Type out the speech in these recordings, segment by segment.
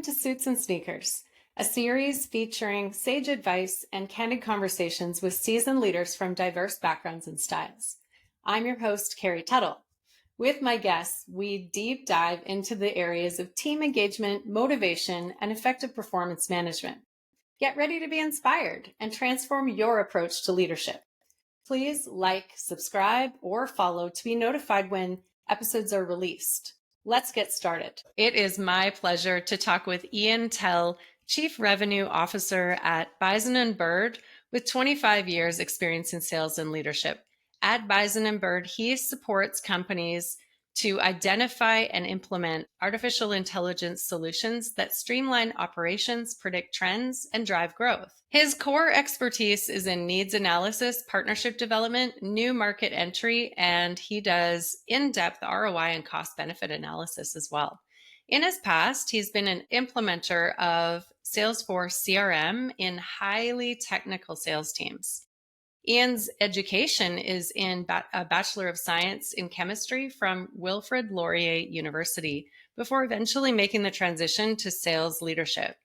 to Suits and Sneakers, a series featuring sage advice and candid conversations with seasoned leaders from diverse backgrounds and styles. I'm your host, Carrie Tuttle. With my guests, we deep dive into the areas of team engagement, motivation, and effective performance management. Get ready to be inspired and transform your approach to leadership. Please like, subscribe, or follow to be notified when episodes are released. Let's get started. It is my pleasure to talk with Ian Tell, Chief Revenue Officer at Bison and Bird, with 25 years experience in sales and leadership. At Bison and Bird, he supports companies to identify and implement artificial intelligence solutions that streamline operations, predict trends, and drive growth. His core expertise is in needs analysis, partnership development, new market entry, and he does in-depth ROI and cost-benefit analysis as well. In his past, he's been an implementer of Salesforce CRM in highly technical sales teams. Ian's education is in a Bachelor of Science in Chemistry from Wilfrid Laurier University before eventually making the transition to sales leadership.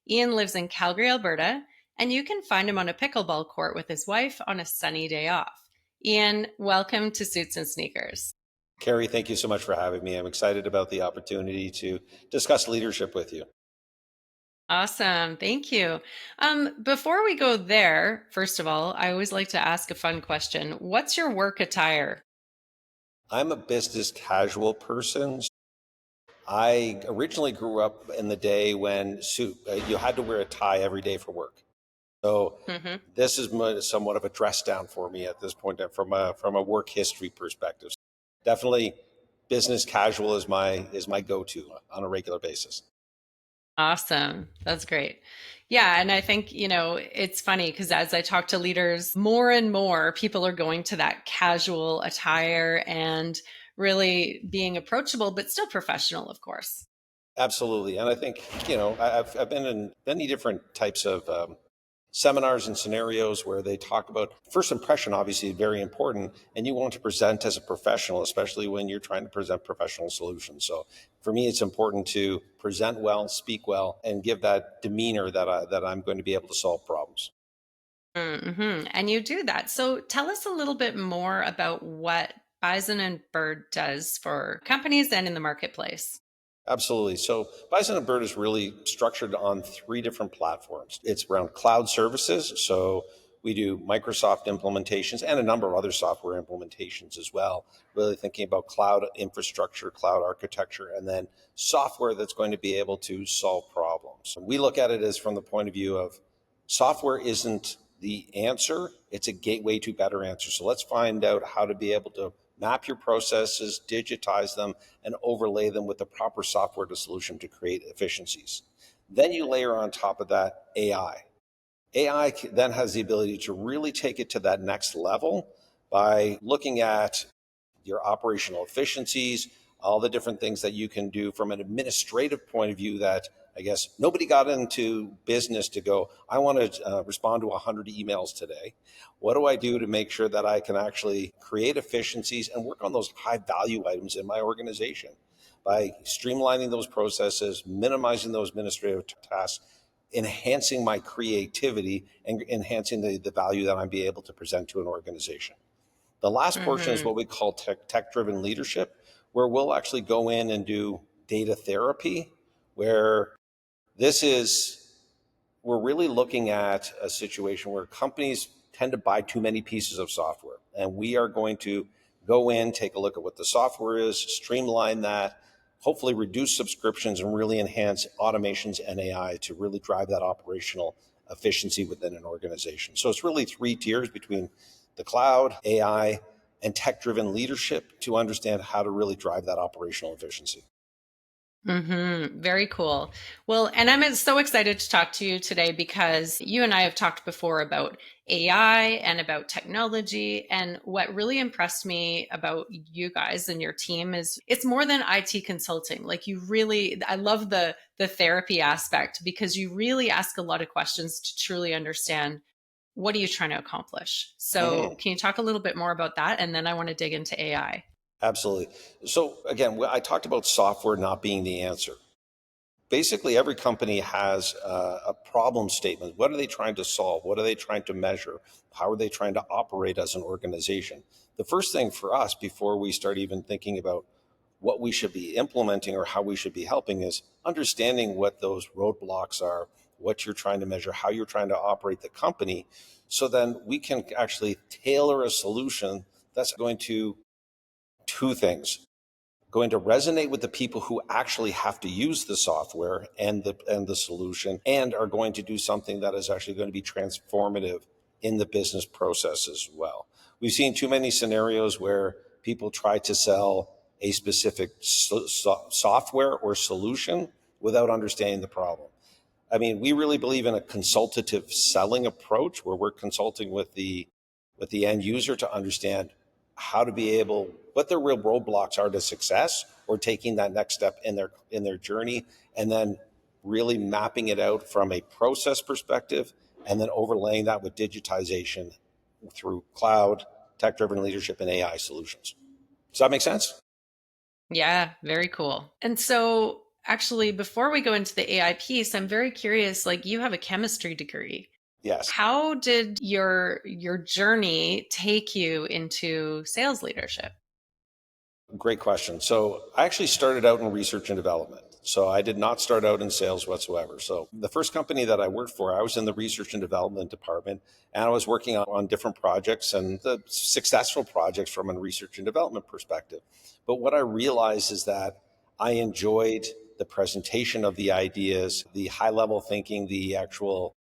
Ian lives in Calgary, Alberta, and you can find him on a pickleball court with his wife on a sunny day off. Ian, welcome to Suits and Sneakers. Carrie, thank you so much for having me. I'm excited about the opportunity to discuss leadership with you. Awesome. Thank you. Before we go there, first of all, I always like to ask a fun question. What's your work attire? I'm a business casual person. I originally grew up in the day when you had to wear a tie every day for work. So This is somewhat of a dress down for me at this point from a work history perspective. Definitely business casual is my go-to on a regular basis. Awesome. That's great. Yeah. And I think, it's funny because as I talk to leaders, more and more people are going to that casual attire and really being approachable, but still professional, of course. Absolutely. And I think, I've been in many different types of seminars and scenarios where they talk about first impression, obviously very important, and you want to present as a professional, especially when you're trying to present professional solutions. So for me, it's important to present well, speak well, and give that demeanor that I'm going to be able to solve problems. Mm-hmm. And you do that. So tell us a little bit more about what Bison and Bird does for companies and in the marketplace. Absolutely. So Bison and Bird is really structured on three different platforms. It's around cloud services. So we do Microsoft implementations and a number of other software implementations as well, really thinking about cloud infrastructure, cloud architecture, and then software that's going to be able to solve problems. We look at it as from the point of view of software isn't the answer, it's a gateway to better answers. So let's find out how to be able to map your processes, digitize them, and overlay them with the proper software to solution to create efficiencies. Then you layer on top of that AI. AI then has the ability to really take it to that next level by looking at your operational efficiencies, all the different things that you can do from an administrative point of view that I guess nobody got into business to go, I want to respond to 100 emails today. What do I do to make sure that I can actually create efficiencies and work on those high value items in my organization by streamlining those processes, minimizing those administrative tasks, enhancing my creativity and enhancing the value that I'm be able to present to an organization. The last portion is what we call tech-driven leadership, where we'll actually go in and do data therapy, where we're really looking at a situation where companies tend to buy too many pieces of software. And we are going to go in, take a look at what the software is, streamline that, hopefully reduce subscriptions and really enhance automations and AI to really drive that operational efficiency within an organization. So it's really three tiers between the cloud, AI, and tech-driven leadership to understand how to really drive that operational efficiency. Very cool. Well, and I'm so excited to talk to you today because you and I have talked before about AI and about technology. And what really impressed me about you guys and your team is it's more than IT consulting. Like I love the therapy aspect because you really ask a lot of questions to truly understand what are you trying to accomplish. So can you talk a little bit more about that? And then I want to dig into AI. Absolutely. So again, I talked about software not being the answer. basically every company has a problem statement. What are they trying to solve? What are they trying to measure? How are they trying to operate as an organization? The first thing for us before we start even thinking about what we should be implementing or how we should be helping is understanding what those roadblocks are, what you're trying to measure, how you're trying to operate the company. So then we can actually tailor a solution that's going to two things, going to resonate with the people who actually have to use the software and the solution, and are going to do something that is actually going to be transformative in the business process as well. We've seen too many scenarios where people try to sell a specific software or solution without understanding the problem. I mean, we really believe in a consultative selling approach where we're consulting with the end user to understand how to be able, what their real roadblocks are to success or taking that next step in their journey, and then really mapping it out from a process perspective, and then overlaying that with digitization through cloud, tech-driven leadership, and AI solutions. Does that make sense? Yeah, very cool. And so actually, before we go into the AI piece, I'm very curious, like you have a chemistry degree. Yes. How did your journey take you into sales leadership? Great question. So I actually started out in research and development. So I did not start out in sales whatsoever. So the first company that I worked for, I was in the research and development department, and I was working on different projects and the successful projects from a research and development perspective. But what I realized is that I enjoyed the presentation of the ideas, the high level thinking, the actual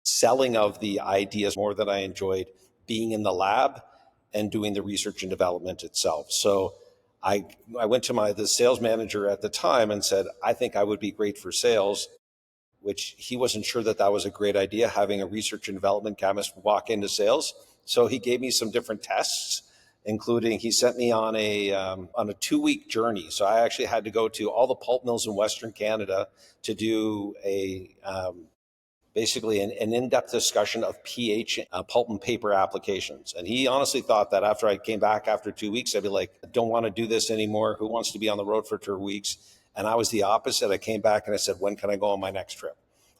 selling of the ideas more than I enjoyed being in the lab and doing the research and development itself. So I went to the sales manager at the time and said, I think I would be great for sales, which he wasn't sure that that was a great idea, having a research and development chemist walk into sales. So he gave me some different tests, including he sent me on a 2-week journey. So I actually had to go to all the pulp mills in Western Canada to do basically an in-depth discussion of pH pulp and paper applications. And he honestly thought that after I came back after 2 weeks, I'd be like, I don't want to do this anymore. Who wants to be on the road for 2 weeks? And I was the opposite. I came back and I said, when can I go on my next trip?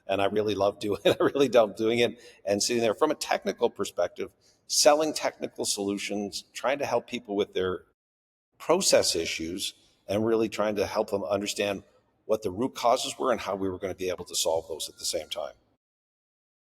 And I really loved doing it. I really loved doing it and sitting there from a technical perspective, selling technical solutions, trying to help people with their process issues, and really trying to help them understand what the root causes were and how we were going to be able to solve those at the same time.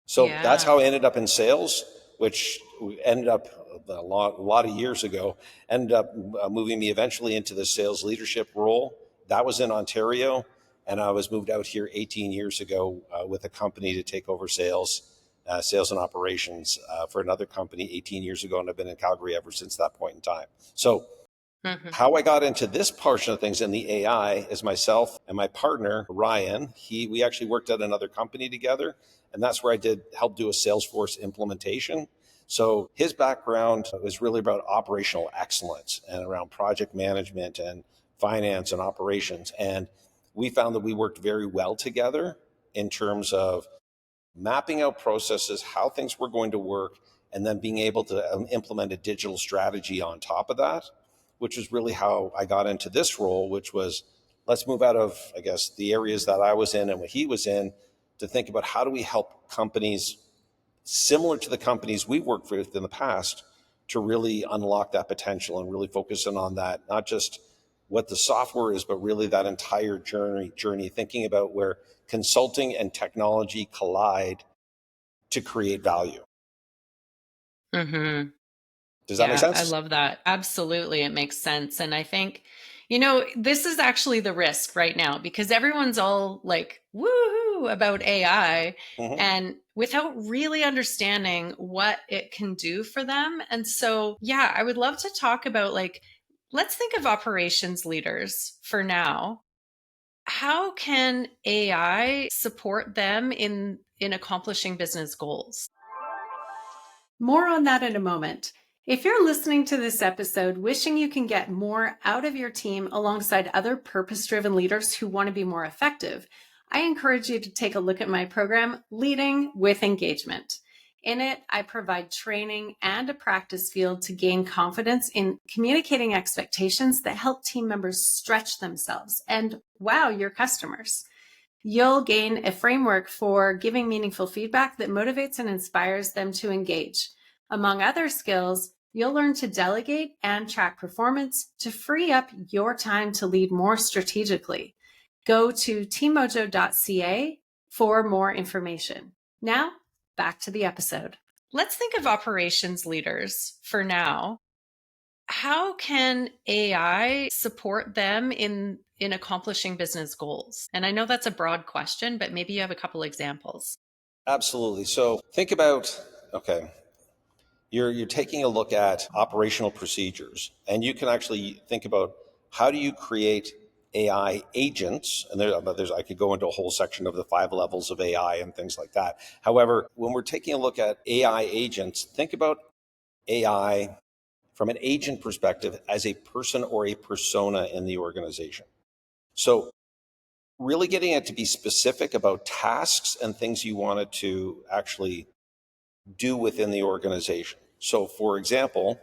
So that's Yeah. how I ended up in sales, which ended up a lot of years ago, ended up moving me eventually into the sales leadership role. That was in Ontario, and I was moved out here 18 years ago with a company to take over sales and operations for another company 18 years ago, and I've been in Calgary ever since that point in time. So Mhm. how I got into this portion of things in the AI is myself and my partner, Ryan. We actually worked at another company together, and that's where I did help do a Salesforce implementation. So his background was really about operational excellence and around project management and finance and operations. And we found that we worked very well together in terms of mapping out processes, how things were going to work, and then being able to implement a digital strategy on top of that, which is really how I got into this role, which was let's move out of, I guess, the areas that I was in and what he was in to think about how do we help companies similar to the companies we worked with in the past to really unlock that potential and really focus in on that, not just what the software is, but really that entire journey, thinking about where consulting and technology collide to create value. Mhm. Does that make Yeah, I sense? love that. Absolutely. It makes sense. And I think, this is actually the risk right now because everyone's all like, woohoo about AI Mm-hmm. and without really understanding what it can do for them. And so, yeah, I would love to talk about like, let's think of operations leaders for now. How can AI support them in accomplishing business goals? More on that in a moment. If you're listening to this episode wishing you can get more out of your team alongside other purpose driven leaders who want to be more effective, I encourage you to take a look at my program, Leading with Engagement. In it, I provide training and a practice field to gain confidence in communicating expectations that help team members stretch themselves and wow your customers. You'll gain a framework for giving meaningful feedback that motivates and inspires them to engage. Among other skills, you'll learn to delegate and track performance to free up your time to lead more strategically. Go to teammojo.ca for more information. Now, back to the episode. Let's think of operations leaders for now. How can AI support them in accomplishing business goals? And I know that's a broad question, but maybe you have a couple examples. Absolutely. So think about, okay, you're taking a look at operational procedures, and you can actually think about how do you create AI agents, and I could go into a whole section of the 5 levels of AI and things like that. However, when we're taking a look at AI agents, think about AI from an agent perspective as a person or a persona in the organization. So really getting it to be specific about tasks and things you wanted to actually do within the organization. So for example,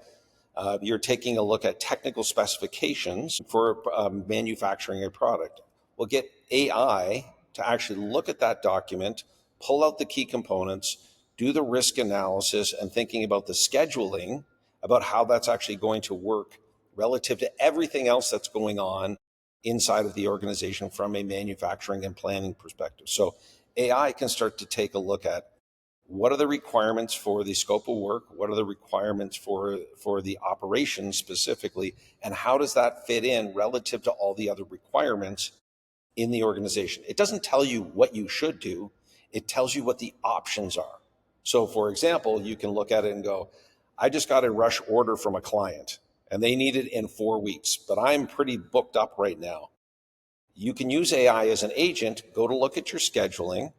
you're taking a look at technical specifications for manufacturing a product. Well, get AI to actually look at that document, pull out the key components, do the risk analysis, and thinking about the scheduling, about how that's actually going to work relative to everything else that's going on inside of the organization from a manufacturing and planning perspective. So AI can start to take a look at what are the requirements for the scope of work, what are the requirements for the operations specifically, and how does that fit in relative to all the other requirements in the organization. It doesn't tell you what you should do, it tells you what the options are. So for example, you can look at it and go, I just got a rush order from a client and they need it in 4 weeks, but I'm pretty booked up right now. You can use AI as an agent, go to look at your scheduling,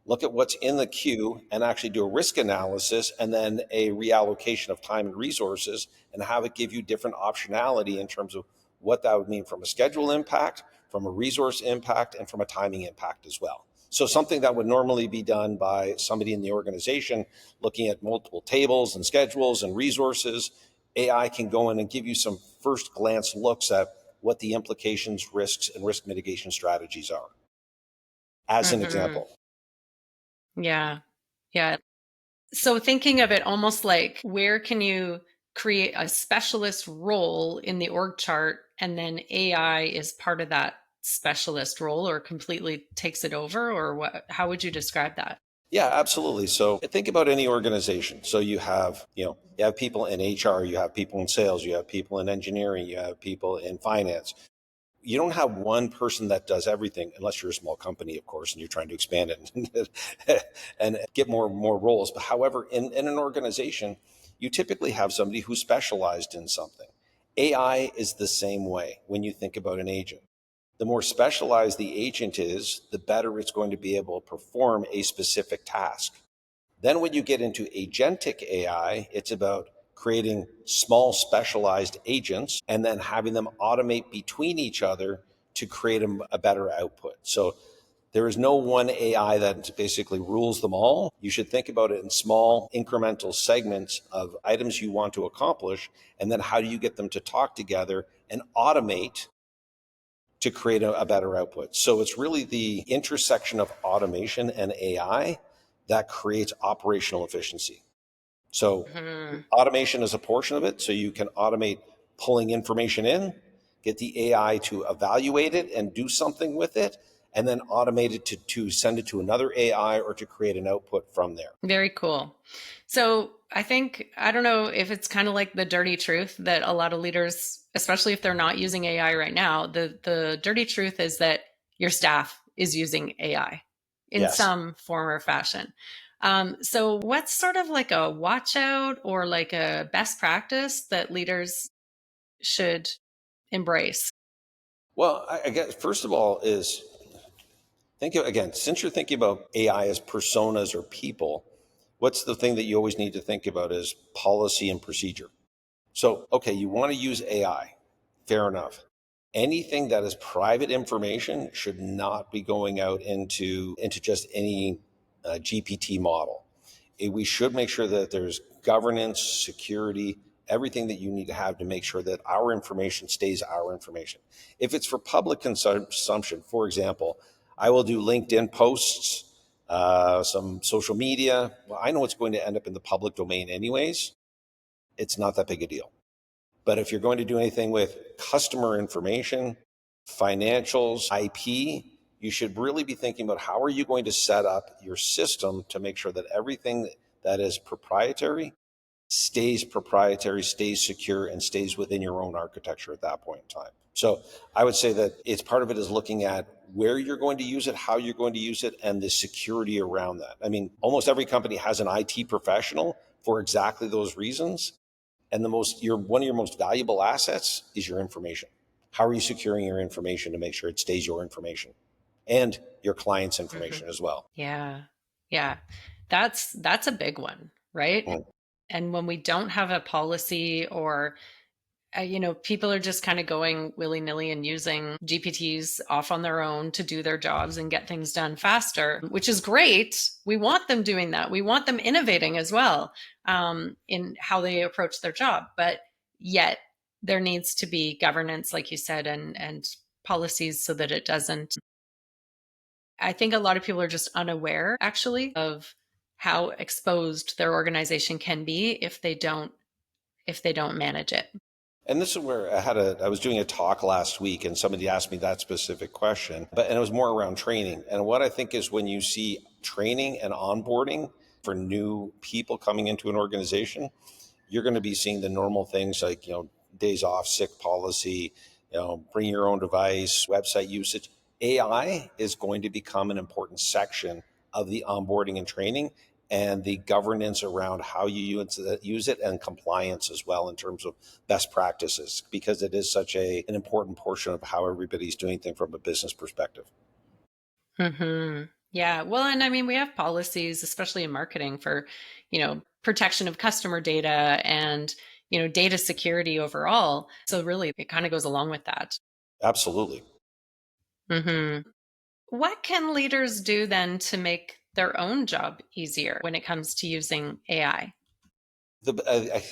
look at what's in the queue, and actually do a risk analysis and then a reallocation of time and resources, and have it give you different optionality in terms of what that would mean from a schedule impact, from a resource impact, and from a timing impact as well. So something that would normally be done by somebody in the organization looking at multiple tables and schedules and resources, AI can go in and give you some first glance looks at what the implications, risks, and risk mitigation strategies are, as an example. Yeah. Yeah. So thinking of it almost like, where can you create a specialist role in the org chart, and then AI is part of that specialist role or completely takes it over, or what? How would you describe that? Yeah, absolutely. So think about any organization. So you have people in HR, you have people in sales, you have people in engineering, you have people in finance. You don't have one person that does everything, unless you're a small company, of course, and you're trying to expand it and get more roles. But however, in an organization, you typically have somebody who's specialized in something. AI is the same way when you think about an agent. The more specialized the agent is, the better it's going to be able to perform a specific task. Then when you get into agentic AI, it's about creating small specialized agents and then having them automate between each other to create a better output. So there is no one AI that basically rules them all. You should think about it in small incremental segments of items you want to accomplish, and then how do you get them to talk together and automate to create a better output. So it's really the intersection of automation and AI that creates operational efficiency. So automation is a portion of it. So you can automate pulling information in, get the AI to evaluate it and do something with it, and then automate it to send it to another AI or to create an output from there. Very cool. So I don't know if it's kind of like the dirty truth that a lot of leaders, especially if they're not using AI right now, the dirty truth is that your staff is using AI in Yes. some form or fashion. So what's sort of like a watch out or like a best practice that leaders should embrace? Well, I guess first of all is think of, again, since you're thinking about AI as personas or people, what's the thing that you always need to think about is policy and procedure. So, okay, you want to use AI, fair enough. Anything that is private information should not be going out into just any GPT model. We should make sure that there's governance, security, everything that you need to have to make sure that our information stays our information. If it's for public consumption, for example, I will do LinkedIn posts, some social media. Well, I know it's going to end up in the public domain anyways. It's not that big a deal. But if you're going to do anything with customer information, financials, IP, you should really be thinking about how are you going to set up your system to make sure that everything that is proprietary, stays secure, and stays within your own architecture at that point in time. So I would say that it's part of it is looking at where you're going to use it, how you're going to use it, and the security around that. I mean, almost every company has an IT professional for exactly those reasons. And one of your most valuable assets is your information. How are you securing your information to make sure it stays your information and your client's information as well? Yeah. Yeah. That's a big one, right? Mm. And when we don't have a policy or people are just kind of going willy-nilly and using GPTs off on their own to do their jobs and get things done faster, which is great. We want them doing that. We want them innovating as well in how they approach their job. But yet there needs to be governance, like you said, and policies so that it doesn't. I think a lot of people are just unaware, actually, of how exposed their organization can be if they don't manage it. And this is where I was doing a talk last week and somebody asked me that specific question, and it was more around training. And what I think is when you see training and onboarding for new people coming into an organization, you're going to be seeing the normal things like, days off, sick policy, bring your own device, website usage. AI is going to become an important section of the onboarding and training and the governance around how you use it and compliance as well in terms of best practices, because it is such an important portion of how everybody's doing things from a business perspective. Mm-hmm. Yeah. Well, and I mean, we have policies, especially in marketing for, protection of customer data and, data security overall. So really, it kind of goes along with that. Absolutely. Mm-hmm. What can leaders do then to make their own job easier when it comes to using AI? I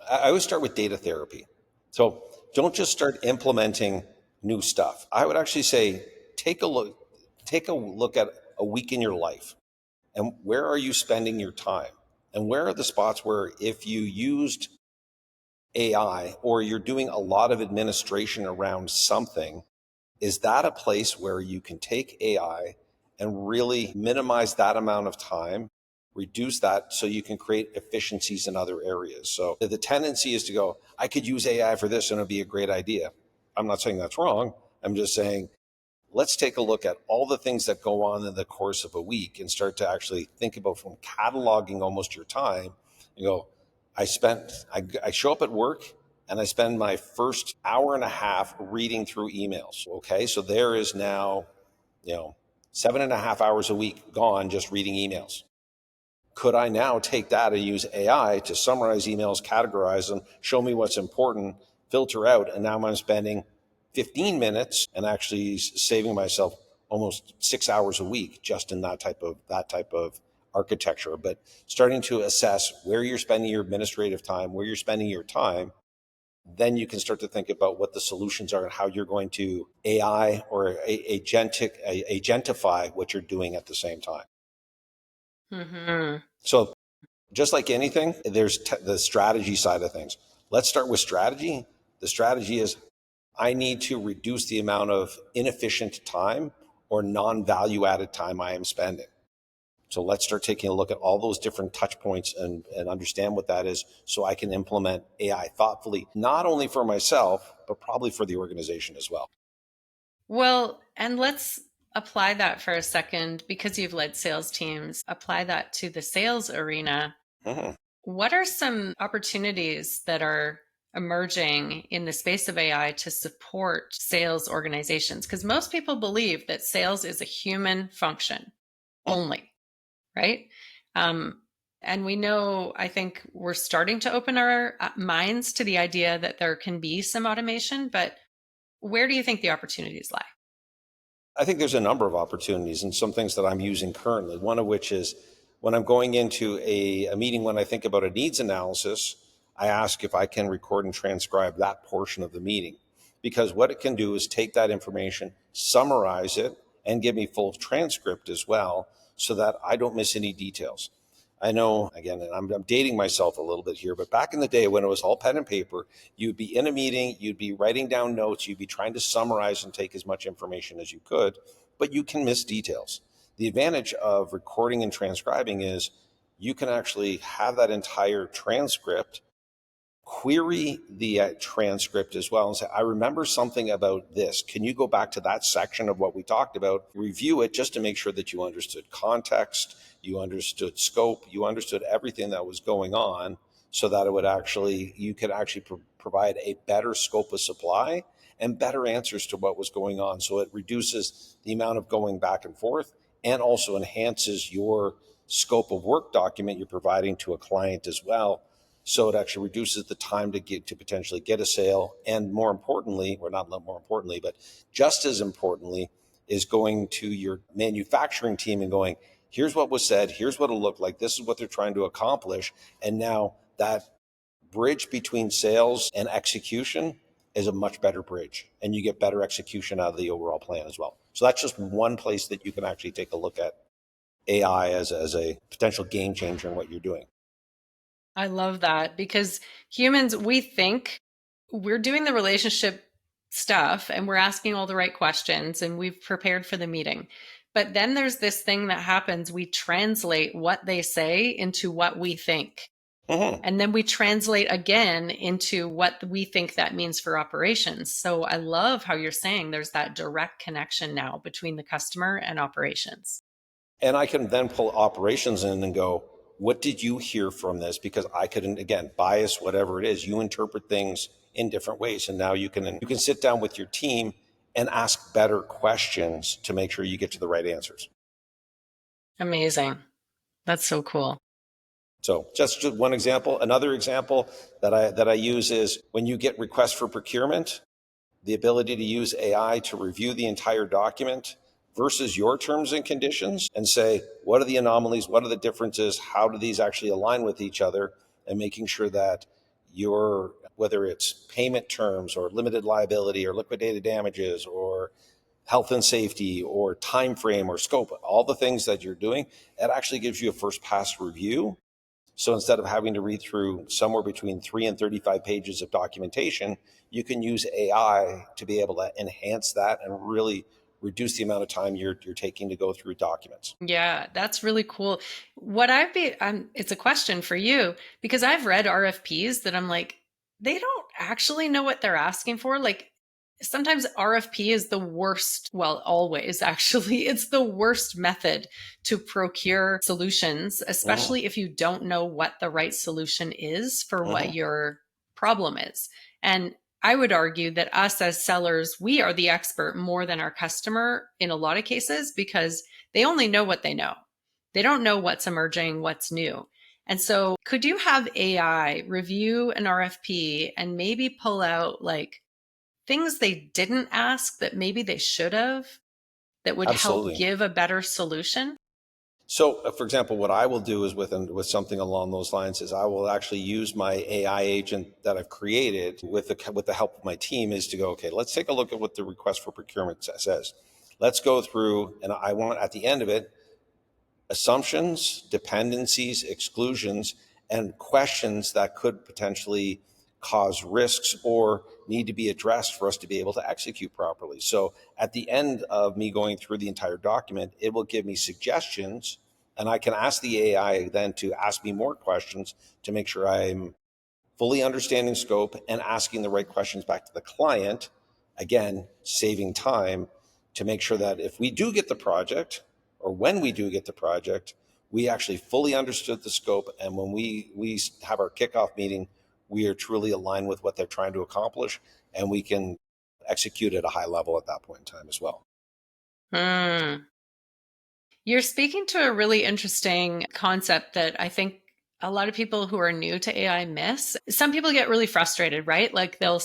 always start with data therapy. So don't just start implementing new stuff. I would actually say take a look at a week in your life and where are you spending your time? And where are the spots where if you used AI or you're doing a lot of administration around something, is that a place where you can take AI and really minimize that amount of time, reduce that so you can create efficiencies in other areas? So the tendency is to go, I could use AI for this and it'd be a great idea. I'm not saying that's wrong. I'm just saying, let's take a look at all the things that go on in the course of a week and start to actually think about from cataloging almost your time. You go, I show up at work and I spend my first hour and a half reading through emails. Okay. So there is now, 7.5 hours a week gone just reading emails. Could I now take that and use AI to summarize emails, categorize them, show me what's important, filter out, and now I'm spending 15 minutes and actually saving myself almost 6 hours a week just in that type of architecture. But starting to assess where you're spending your administrative time, where you're spending your time, then you can start to think about what the solutions are and how you're going to AI or agentify what you're doing at the same time. Mm-hmm. So just like anything, there's the strategy side of things. Let's start with strategy. The strategy is I need to reduce the amount of inefficient time or non-value added time I am spending. So let's start taking a look at all those different touch points and understand what that is so I can implement AI thoughtfully, not only for myself, but probably for the organization as well. Well, and let's apply that for a second because you've led sales teams. Apply that to the sales arena. Mm-hmm. What are some opportunities that are emerging in the space of AI to support sales organizations? Because most people believe that sales is a human function only, right? And we know, I think we're starting to open our minds to the idea that there can be some automation, but where do you think the opportunities lie? I think there's a number of opportunities and some things that I'm using currently, one of which is When I'm going into a meeting, when I think about a needs analysis, I ask if I can record and transcribe that portion of the meeting. Because what it can do is take that information, summarize it, and give me full transcript as well, so that I don't miss any details. I know, again, and I'm dating myself a little bit here, but back in the day when it was all pen and paper, you'd be in a meeting, you'd be writing down notes, you'd be trying to summarize and take as much information as you could, but you can miss details. The advantage of recording and transcribing is you can actually have that entire transcript, query the transcript as well, and say, I remember something about this. Can you go back to that section of what we talked about, review it just to make sure that you understood context, you understood scope, you understood everything that was going on, so that it would actually, you could actually provide a better scope of supply and better answers to what was going on. So it reduces the amount of going back and forth, and also enhances your scope of work document you're providing to a client as well. So it actually reduces the time to potentially get a sale. And more importantly, or not more importantly, but just as importantly, is going to your manufacturing team and going, here's what was said, here's what it'll look like, this is what they're trying to accomplish. And now that bridge between sales and execution is a much better bridge, and you get better execution out of the overall plan as well. So that's just one place that you can actually take a look at AI as a potential game changer in what you're doing. I love that, because humans, we think we're doing the relationship stuff and we're asking all the right questions and we've prepared for the meeting. But then there's this thing that happens. We translate what they say into what we think. Mm-hmm. And then we translate again into what we think that means for operations. So I love how you're saying there's that direct connection now between the customer and operations. And I can then pull operations in and go, what did you hear from this? Because I couldn't, again, bias whatever it is. You interpret things in different ways. And now you can sit down with your team and ask better questions to make sure you get to the right answers. Amazing. That's so cool. So just one example. Another example that I use is when you get requests for procurement, the ability to use AI to review the entire document versus your terms and conditions and say, what are the anomalies? What are the differences? How do these actually align with each other? And making sure that your, whether it's payment terms or limited liability or liquidated damages or health and safety or time frame or scope, all the things that you're doing, it actually gives you a first pass review. So instead of having to read through somewhere between 3 and 35 pages of documentation, you can use AI to be able to enhance that and really reduce the amount of time you're taking to go through documents. Yeah, that's really cool. It's a question for you, because I've read RFPs that I'm like, they don't actually know what they're asking for. Like sometimes RFP is the worst. Well, always actually, it's the worst method to procure solutions, especially if you don't know what the right solution is for what your problem is. And I would argue that us as sellers, we are the expert more than our customer in a lot of cases, because they only know what they know. They don't know what's emerging, what's new. And so could you have AI review an RFP and maybe pull out like things they didn't ask that maybe they should have, that would help Absolutely. give a better solution? So, for example, what I will do is with something along those lines is I will actually use my AI agent that I've created with the help of my team is to go, okay, let's take a look at what the request for procurement says. Let's go through, and I want at the end of it assumptions, dependencies, exclusions, and questions that could potentially cause risks or need to be addressed for us to be able to execute properly. So at the end of me going through the entire document, it will give me suggestions, and I can ask the AI then to ask me more questions to make sure I'm fully understanding scope and asking the right questions back to the client. Again, saving time to make sure that if we do get the project, or when we do get the project, we actually fully understood the scope. And when we have our kickoff meeting, we are truly aligned with what they're trying to accomplish, and we can execute at a high level at that point in time as well. You're speaking to a really interesting concept that I think a lot of people who are new to AI miss. Some people get really frustrated, right? Like they'll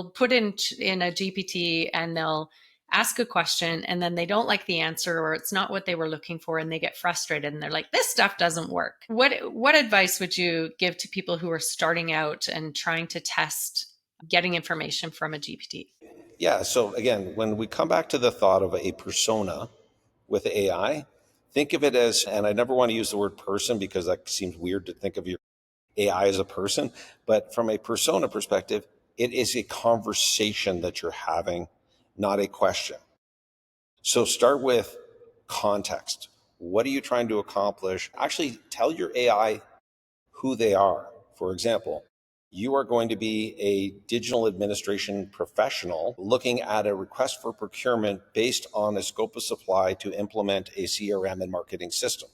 put in a GPT and they'll ask a question and then they don't like the answer, or it's not what they were looking for, and they get frustrated and they're like, this stuff doesn't work. What advice would you give to people who are starting out and trying to test getting information from a GPT? Yeah. So again, when we come back to the thought of a persona with AI, think of it as, and I never want to use the word person because that seems weird to think of your AI as a person, but from a persona perspective, it is a conversation that you're having, not a question. So start with context. What are you trying to accomplish? Actually, tell your AI who they are. For example, you are going to be a digital administration professional looking at a request for procurement based on a scope of supply to implement a CRM and marketing system.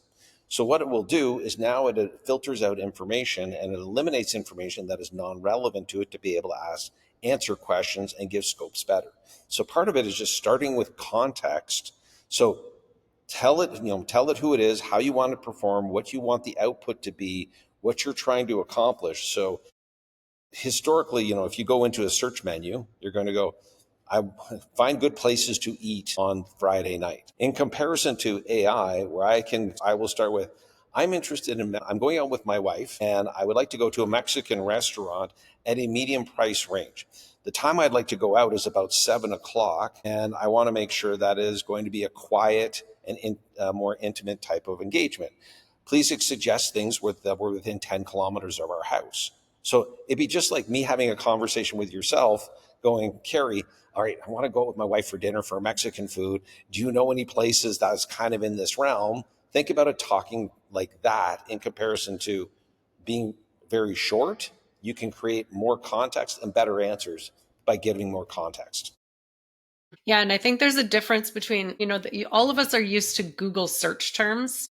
So what it will do is now it filters out information and it eliminates information that is non-relevant to it to be able to answer questions and give scopes better. So part of it is just starting with context. So tell it who it is, how you want to perform, what you want the output to be, what you're trying to accomplish. So historically, if you go into a search menu, you're going to go, I find good places to eat on Friday night. In comparison to AI, where I will start with, I'm going out with my wife and I would like to go to a Mexican restaurant at a medium price range. The time I'd like to go out is about 7 o'clock, and I want to make sure that is going to be a quiet and more intimate type of engagement. Please suggest things that were within 10 kilometers of our house. So it'd be just like me having a conversation with yourself going, Carrie, all right, I want to go out with my wife for dinner for Mexican food. Do you know any places that's kind of in this realm? Think about it talking like that in comparison to being very short. You can create more context and better answers by giving more context. Yeah, and I think there's a difference between, all of us are used to Google search terms,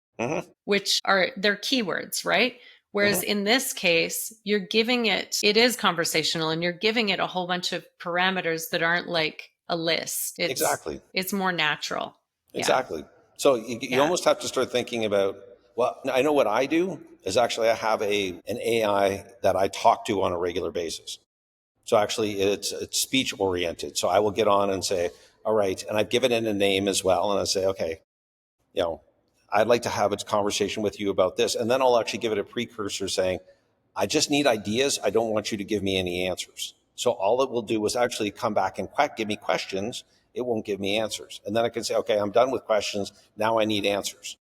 which are their keywords, right? Whereas in this case, it is conversational and you're giving it a whole bunch of parameters that aren't like a list. Exactly. It's more natural. Exactly. So you almost have to start thinking about, well, I know what I do is actually I have an AI that I talk to on a regular basis. So actually it's speech oriented. So I will get on and say, all right, and I've given it a name as well. And I say, okay, I'd like to have a conversation with you about this. And then I'll actually give it a precursor saying, I just need ideas. I don't want you to give me any answers. So all it will do is actually come back and give me questions. It won't give me answers. And then I can say, okay, I'm done with questions. Now I need answers.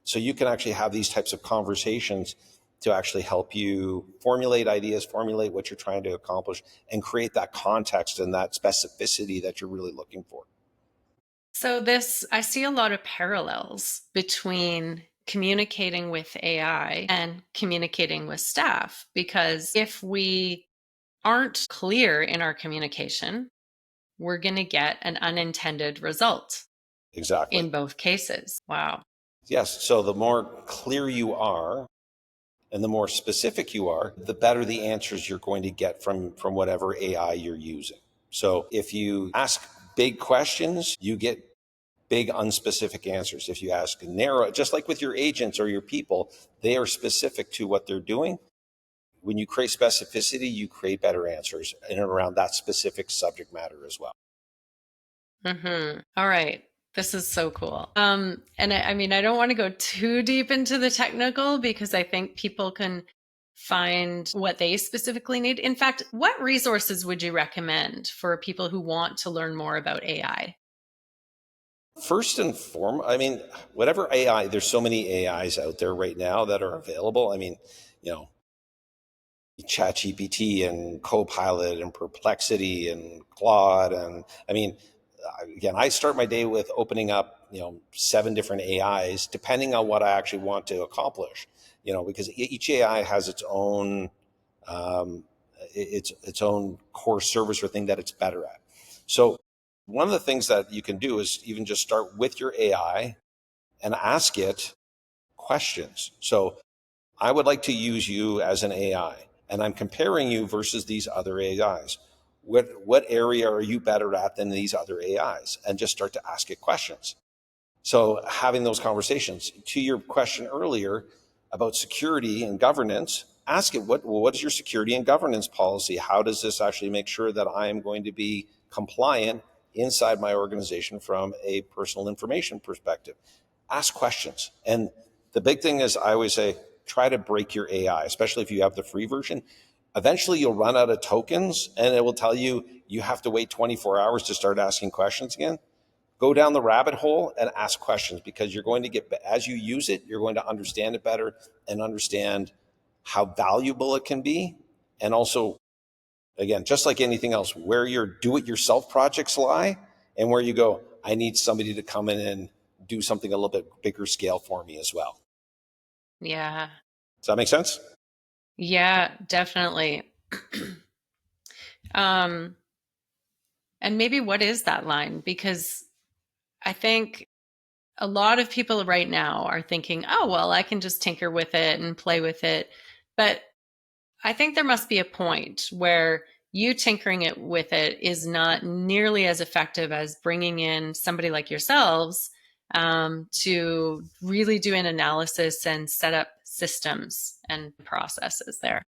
So you can actually have these types of conversations to actually help you formulate ideas, formulate what you're trying to accomplish, and create that context and that specificity that you're really looking for. So I see a lot of parallels between communicating with AI and communicating with staff, because if we aren't clear in our communication, we're going to get an unintended result. Exactly. In both cases. Wow. Yes. So the more clear you are and the more specific you are, the better the answers you're going to get from whatever AI you're using. So if you ask big questions, you get big unspecific answers. If you ask narrow, just like with your agents or your people, they are specific to what they're doing. When you create specificity, you create better answers in and around that specific subject matter as well. All right. This is so cool. And I don't want to go too deep into the technical because I think people can find what they specifically need. In fact, what resources would you recommend for people who want to learn more about AI? First and foremost, whatever AI, there's so many AIs out there right now that are available. ChatGPT and Copilot and Perplexity and Claude. And again, I start my day with opening up, 7 different AIs, depending on what I actually want to accomplish, because each AI has its own, its own core service or thing that it's better at. So one of the things that you can do is even just start with your AI and ask it questions. So I would like to use you as an AI, and I'm comparing you versus these other AIs. What area are you better at than these other AIs? And just start to ask it questions. So having those conversations. To your question earlier about security and governance, ask it, what is your security and governance policy? How does this actually make sure that I am going to be compliant inside my organization from a personal information perspective. Ask questions. And the big thing is, I always say, try to break your AI, especially if you have the free version. Eventually you'll run out of tokens and it will tell you you have to wait 24 hours to start asking questions again. Go down the rabbit hole and ask questions, because you're going to get, as you use it, you're going to understand it better and understand how valuable it can be. And also, again, just like anything else, where your do-it-yourself projects lie and where you go, I need somebody to come in and do something a little bit bigger scale for me as well. Yeah. Does that make sense? Yeah, definitely. And maybe what is that line? Because I think a lot of people right now are thinking, oh, well, I can just tinker with it and play with it. But I think there must be a point where you tinkering it with it is not nearly as effective as bringing in somebody like yourselves to really do an analysis and set up systems and processes there.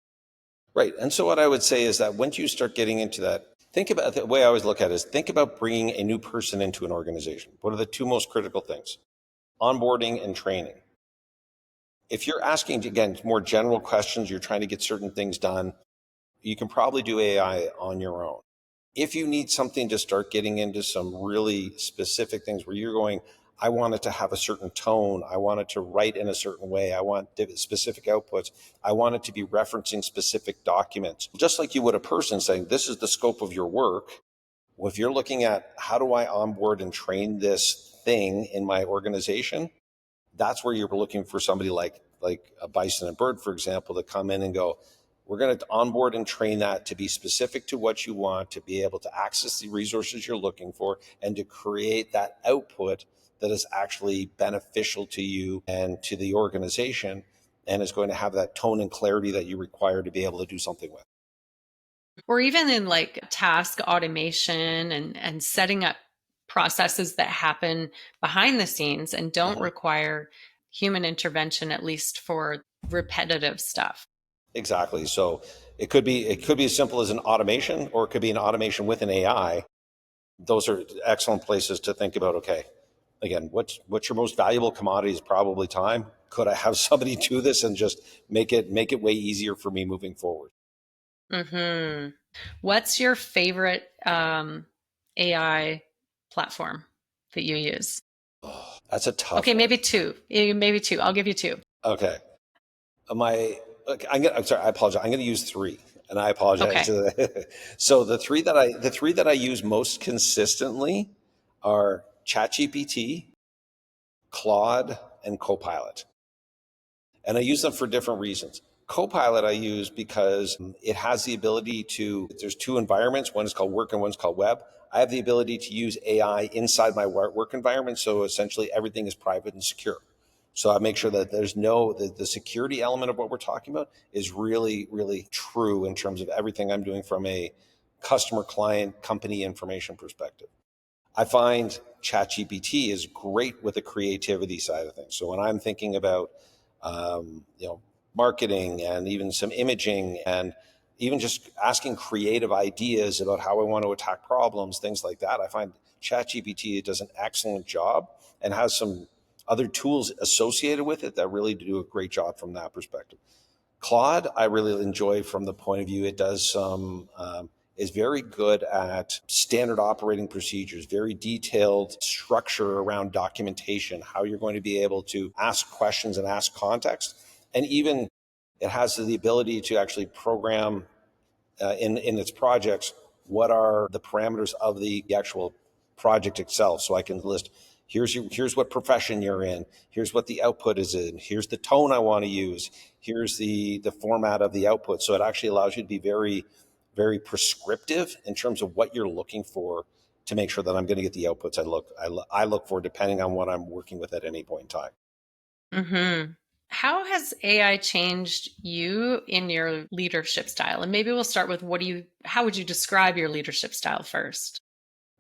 Right. And so what I would say is that once you start getting into that, think about, the way I always look at it is, think about bringing a new person into an organization. What are the two most critical things? Onboarding and training. If you're asking, again, more general questions, you're trying to get certain things done, you can probably do AI on your own. If you need something to start getting into some really specific things where you're going, I want it to have a certain tone, I want it to write in a certain way, I want specific outputs, I want it to be referencing specific documents, just like you would a person saying, this is the scope of your work. Well, if you're looking at, how do I onboard and train this thing in my organization, that's where you're looking for somebody like a Bison and Bird, for example, to come in and go, we're going to onboard and train that to be specific to what you want, to be able to access the resources you're looking for, and to create that output that is actually beneficial to you and to the organization, and is going to have that tone and clarity that you require to be able to do something with. Or even in like task automation and setting up processes that happen behind the scenes and don't require human intervention, at least for repetitive stuff. Exactly. So it could be as simple as an automation, or it could be an automation with an AI. Those are excellent places to think about. Okay, again, what's your most valuable commodity? Is probably time. Could I have somebody do this and just make it way easier for me moving forward? Mm-hmm. What's your favorite AI platform that you use? Oh, that's a tough Okay, one. maybe two. Maybe two. I'll give you two. Okay, I'm sorry. I apologize. I'm going to use three, and I apologize. Okay. So the three that I use most consistently are ChatGPT, Claude, and Copilot. And I use them for different reasons. Copilot I use because it has the ability to, there's two environments. One is called work and one's called web. I have the ability to use AI inside my work environment. So essentially everything is private and secure. So I make sure that there's the security element of what we're talking about is really, really true in terms of everything I'm doing from a customer, client, company information perspective. I find ChatGPT is great with the creativity side of things. So when I'm thinking about, marketing and even some imaging, and even just asking creative ideas about how I want to attack problems, things like that, I find ChatGPT does an excellent job and has some other tools associated with it that really do a great job from that perspective. Claude, I really enjoy from the point of view it does some is very good at standard operating procedures, very detailed structure around documentation, how you're going to be able to ask questions and ask context, and even it has the ability to actually program in its projects what are the parameters of the actual project itself. So I can list, here's what profession you're in, here's what the output is in, here's the tone I want to use, here's the format of the output. So it actually allows you to be very, very prescriptive in terms of what you're looking for to make sure that I'm going to get the outputs I look for, depending on what I'm working with at any point in time. Mm-hmm. How has AI changed you in your leadership style? And maybe we'll start with how would you describe your leadership style first?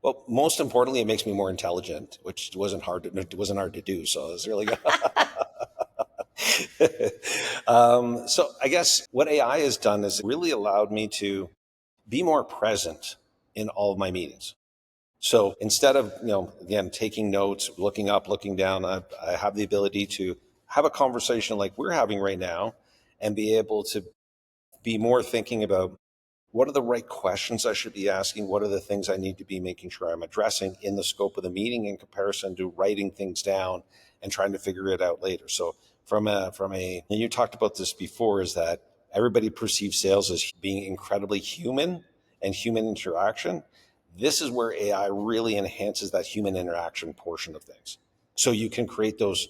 Well, most importantly, it makes me more intelligent, which wasn't hard to do. So it's really good. So I guess what AI has done is really allowed me to be more present in all of my meetings. So instead of, again, taking notes, looking up, looking down, I have the ability to have a conversation like we're having right now and be able to be more thinking about what are the right questions I should be asking? What are the things I need to be making sure I'm addressing in the scope of the meeting in comparison to writing things down and trying to figure it out later? So and you talked about this before, is that everybody perceives sales as being incredibly human and human interaction. This is where AI really enhances that human interaction portion of things. So you can create those,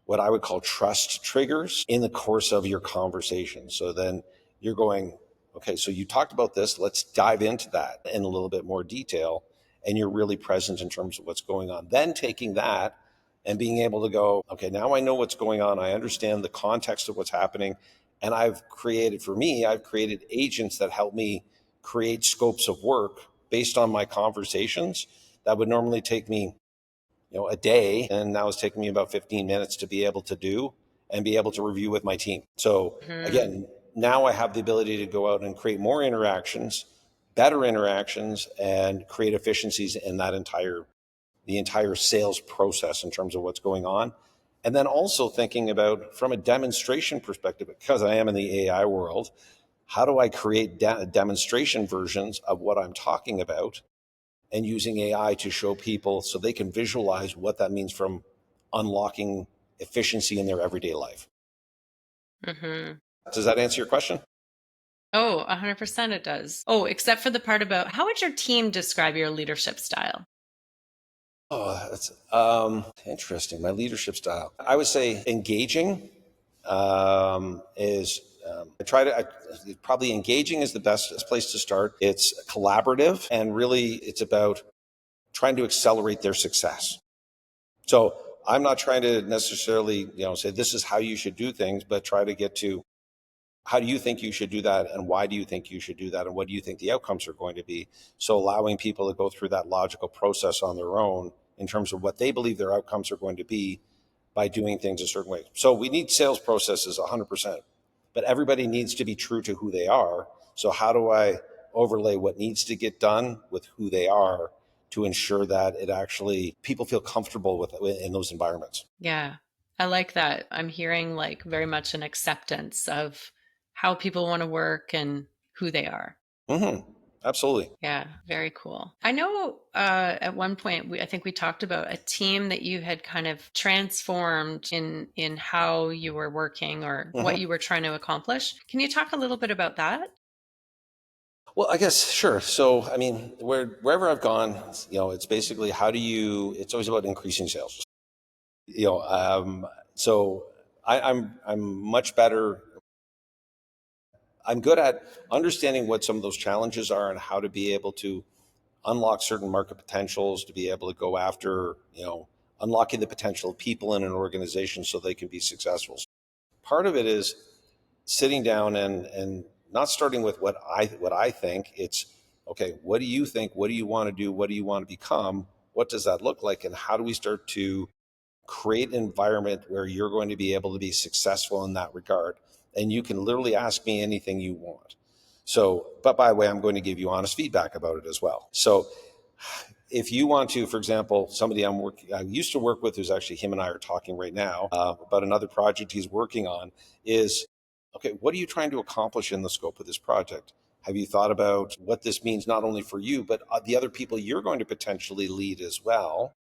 what I would call trust triggers in the course of your conversation. So then you're going, okay, so you talked about this. Let's dive into that in a little bit more detail. And you're really present in terms of what's going on. Then taking that and being able to go, okay, now I know what's going on. I understand the context of what's happening. And I've created agents that help me create scopes of work based on my conversations that would normally take me a day, and now it's taking me about 15 minutes to be able to do and be able to review with my team. So again, now I have the ability to go out and create more interactions, better interactions, and create efficiencies in the entire sales process in terms of what's going on. And then also thinking about, from a demonstration perspective, because I am in the AI world, how do I create demonstration versions of what I'm talking about, and using AI to show people so they can visualize what that means from unlocking efficiency in their everyday life. Mm-hmm. Does that answer your question? Oh, 100% it does. Oh, except for the part about how would your team describe your leadership style? Oh, that's interesting. My leadership style, I would say engaging is. Probably engaging is the best place to start. It's collaborative, and really it's about trying to accelerate their success. So I'm not trying to necessarily, say this is how you should do things, but try to get to how do you think you should do that, and why do you think you should do that, and what do you think the outcomes are going to be? So allowing people to go through that logical process on their own in terms of what they believe their outcomes are going to be by doing things a certain way. So we need sales processes 100%, but everybody needs to be true to who they are. So how do I overlay what needs to get done with who they are to ensure that it actually people feel comfortable with in those environments? Yeah, I like that. I'm hearing like very much an acceptance of how people want to work and who they are. Mm-hmm. Absolutely. Yeah, very cool. I know at one point I think we talked about a team that you had kind of transformed in how you were working or what Mm-hmm. you were trying to accomplish. Can you talk a little bit about that? Well, I guess sure. So, I mean, wherever I've gone, it's basically it's always about increasing sales. You know, um, so I'm much better. I'm good at understanding what some of those challenges are and how to be able to unlock certain market potentials, to be able to go after, unlocking the potential of people in an organization so they can be successful. Part of it is sitting down and not starting with what I think. It's okay, what do you think? What do you want to do? What do you want to become? What does that look like? And how do we start to create an environment where you're going to be able to be successful in that regard? And you can literally ask me anything you want. So, but by the way, I'm going to give you honest feedback about it as well. So if you want to, for example, somebody I used to work with, who's actually, him and I are talking right now about another project he's working on, is okay, what are you trying to accomplish in the scope of this project? Have you thought about what this means not only for you, but the other people you're going to potentially lead as well?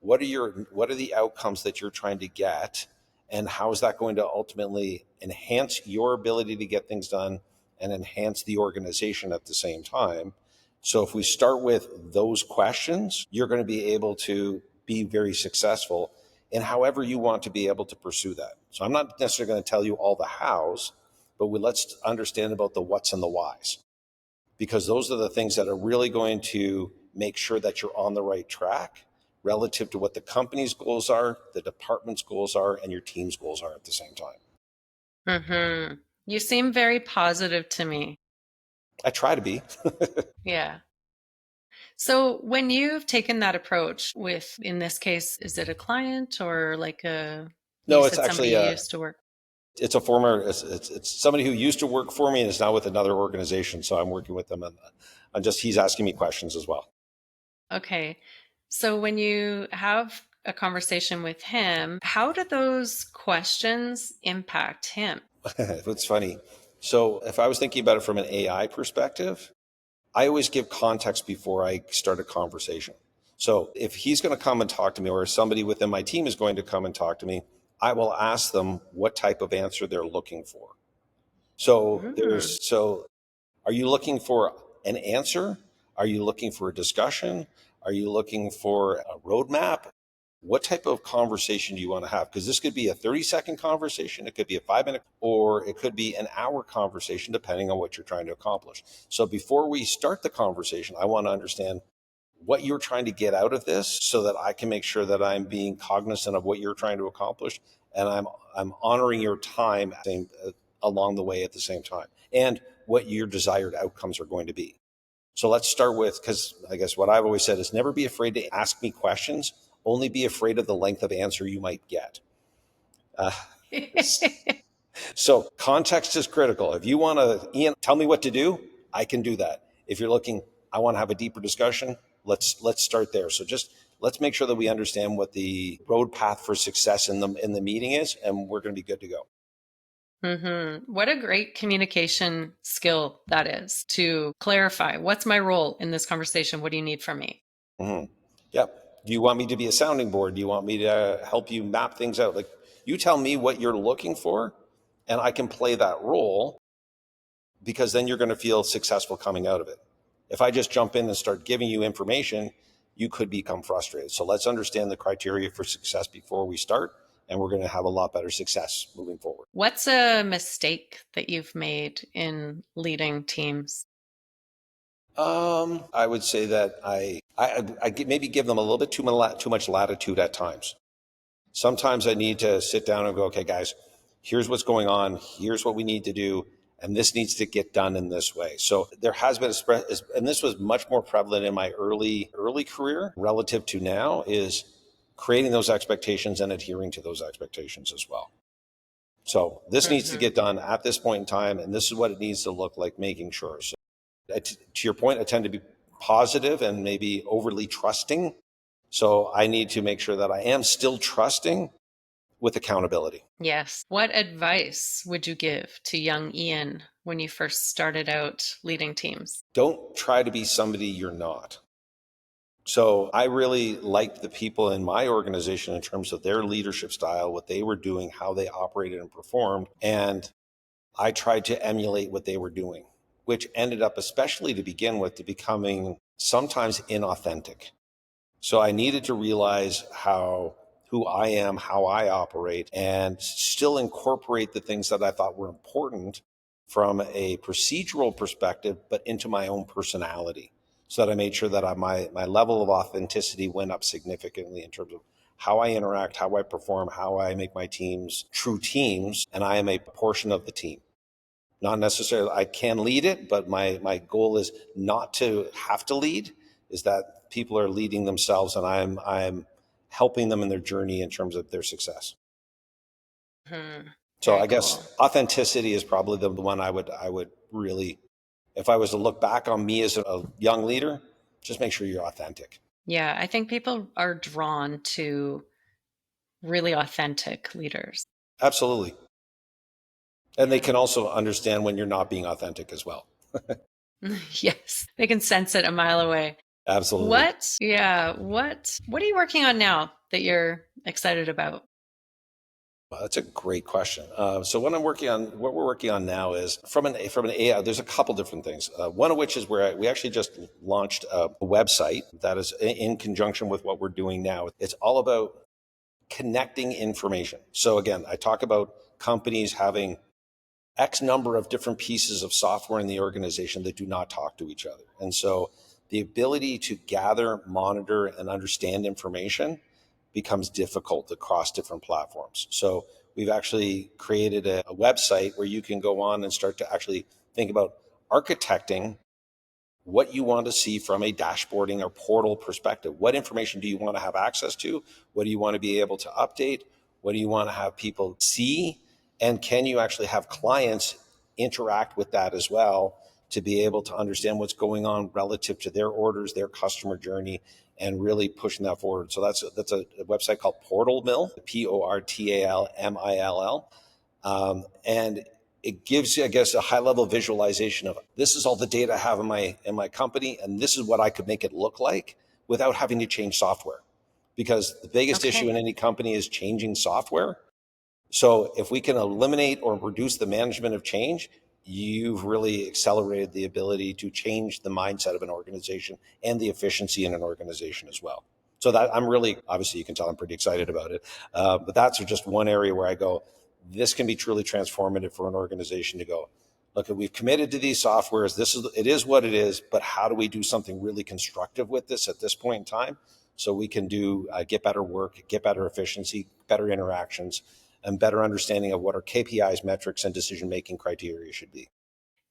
What are the outcomes that you're trying to get, and how is that going to ultimately enhance your ability to get things done and enhance the organization at the same time? So if we start with those questions, you're going to be able to be very successful in however you want to be able to pursue that. So I'm not necessarily going to tell you all the hows, but let's understand about the what's and the whys, because those are the things that are really going to make sure that you're on the right track relative to what the company's goals are, the department's goals are, and your team's goals are at the same time. Mm-hmm. You seem very positive to me. I try to be. Yeah. So when you've taken that approach with, in this case, is it a client or like you No, it's said somebody actually you used to work? it's somebody who used to work for me and is now with another organization. So I'm working with them, and he's asking me questions as well. Okay. So when you have a conversation with him, how do those questions impact him? It's funny. So if I was thinking about it from an AI perspective, I always give context before I start a conversation. So if he's going to come and talk to me, or somebody within my team is going to come and talk to me, I will ask them what type of answer they're looking for. Mm. So are you looking for an answer? Are you looking for a discussion? Are you looking for a roadmap? What type of conversation do you want to have? Because this could be a 30-second conversation, it could be a 5 minute, or it could be an hour conversation, depending on what you're trying to accomplish. So before we start the conversation, I want to understand what you're trying to get out of this so that I can make sure that I'm being cognizant of what you're trying to accomplish, and I'm honoring your time along the way at the same time, and what your desired outcomes are going to be. So let's start with, because I guess what I've always said is never be afraid to ask me questions, only be afraid of the length of answer you might get. Uh, so context is critical. If you want to, Ian, tell me what to do, I can do that. If you're looking, I want to have a deeper discussion, let's start there. So just let's make sure that we understand what the road path for success in the meeting is, and we're going to be good to go. What a great communication skill that is, to clarify what's my role in this conversation? What do you need from me? Mm-hmm. Yep. Do you want me to be a sounding board? Do you want me to help you map things out? Like, you tell me what you're looking for, and I can play that role, because then you're going to feel successful coming out of it. If I just jump in and start giving you information, you could become frustrated. So let's understand the criteria for success before we start, and we're going to have a lot better success moving forward. What's a mistake that you've made in leading teams? I would say that I maybe give them a little bit too much latitude at times. Sometimes I need to sit down and go, okay, guys, here's what's going on. Here's what we need to do. And this needs to get done in this way. So there has been a spread, and this was much more prevalent in my early career relative to now, is creating those expectations and adhering to those expectations as well. So this needs to Mm-hmm. get done at this point in time, and this is what it needs to look like, making sure. So to your point, I tend to be positive and maybe overly trusting. So I need to make sure that I am still trusting with accountability. Yes. What advice would you give to young Ian when you first started out leading teams? Don't try to be somebody you're not. So I really liked the people in my organization in terms of their leadership style, what they were doing, how they operated and performed. And I tried to emulate what they were doing, which ended up, especially to begin with, to becoming sometimes inauthentic. So I needed to realize who I am, how I operate, and still incorporate the things that I thought were important from a procedural perspective, but into my own personality. So that I made sure that my level of authenticity went up significantly in terms of how I interact, how I perform, how I make my teams true teams, and I am a portion of the team. Not necessarily I can lead it, but my goal is not to have to lead, is that people are leading themselves, and I'm helping them in their journey in terms of their success. Hmm. So Very I cool. guess authenticity is probably the one I would really, if I was to look back on me as a young leader, just make sure you're authentic. Yeah, I think people are drawn to really authentic leaders. Absolutely. And they Yeah. can also understand when you're not being authentic as well. Yes, they can sense it a mile away. Absolutely. What are you working on now that you're excited about? Well, that's a great question. So what we're working on now is from an AI. There's a couple different things. One of which is where we actually just launched a website that is in conjunction with what we're doing now. It's all about connecting information. So again, I talk about companies having X number of different pieces of software in the organization that do not talk to each other. And so the ability to gather, monitor, and understand information becomes difficult across different platforms. So we've actually created a website where you can go on and start to actually think about architecting what you want to see from a dashboarding or portal perspective. What information do you want to have access to? What do you want to be able to update? What do you want to have people see? And can you actually have clients interact with that as well to be able to understand what's going on relative to their orders, their customer journey, and really pushing that forward. So that's a website called Portal Mill, Portalmill. And it gives you, I guess, a high level visualization of this is all the data I have in my company, and this is what I could make it look like without having to change software. Because the biggest issue in any company is changing software. So if we can eliminate or reduce the management of change, you've really accelerated the ability to change the mindset of an organization and the efficiency in an organization as well. So that I'm really, obviously you can tell I'm pretty excited about it. But that's just one area where I go, this can be truly transformative for an organization to go, look, we've committed to these softwares. It is what it is, but how do we do something really constructive with this at this point in time? So we can get better work, get better efficiency, better interactions, and better understanding of what our KPIs, metrics, and decision-making criteria should be.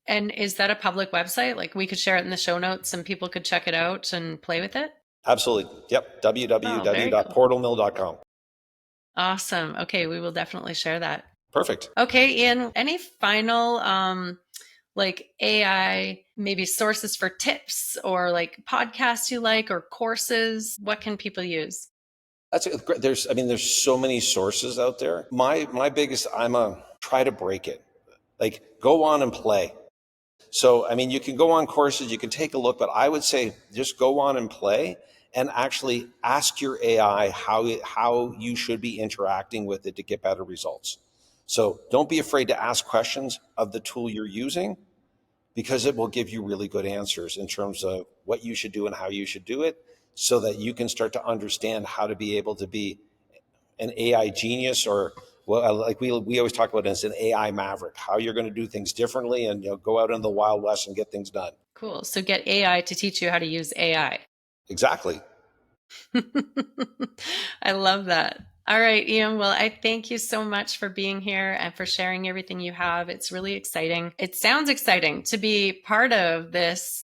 And is that a public website? Like we could share it in the show notes and people could check it out and play with it? Absolutely. Yep. www.portalmill.com. Awesome. Okay. We will definitely share that. Perfect. Okay. Ian, any final like AI, maybe sources for tips or like podcasts you like or courses? What can people use? There's so many sources out there. My biggest, try to break it. Like go on and play. So, you can go on courses, you can take a look, but I would say just go on and play and actually ask your AI how you should be interacting with it to get better results. So don't be afraid to ask questions of the tool you're using, because it will give you really good answers in terms of what you should do and how you should do it, so that you can start to understand how to be able to be an AI genius, or like we always talk about it as an AI maverick, how you're going to do things differently and go out in the Wild West and get things done. Cool. So get AI to teach you how to use AI. Exactly. I love that. All right, Ian. Well, I thank you so much for being here and for sharing everything you have. It's really exciting. It sounds exciting to be part of this,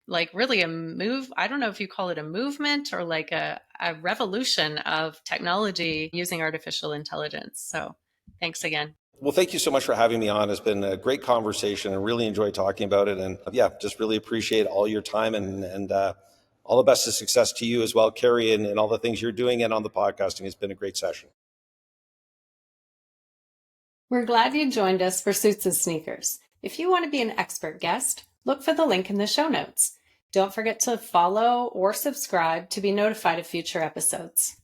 like really a move. I don't know if you call it a movement or like a revolution of technology using artificial intelligence. So thanks again. Well, thank you so much for having me on. It's been a great conversation. I really enjoyed talking about it. And just really appreciate all your time and all the best of success to you as well, Carrie, and all the things you're doing and on the podcasting. It's been a great session. We're glad you joined us for Suits and Sneakers. If you want to be an expert guest, look for the link in the show notes. Don't forget to follow or subscribe to be notified of future episodes.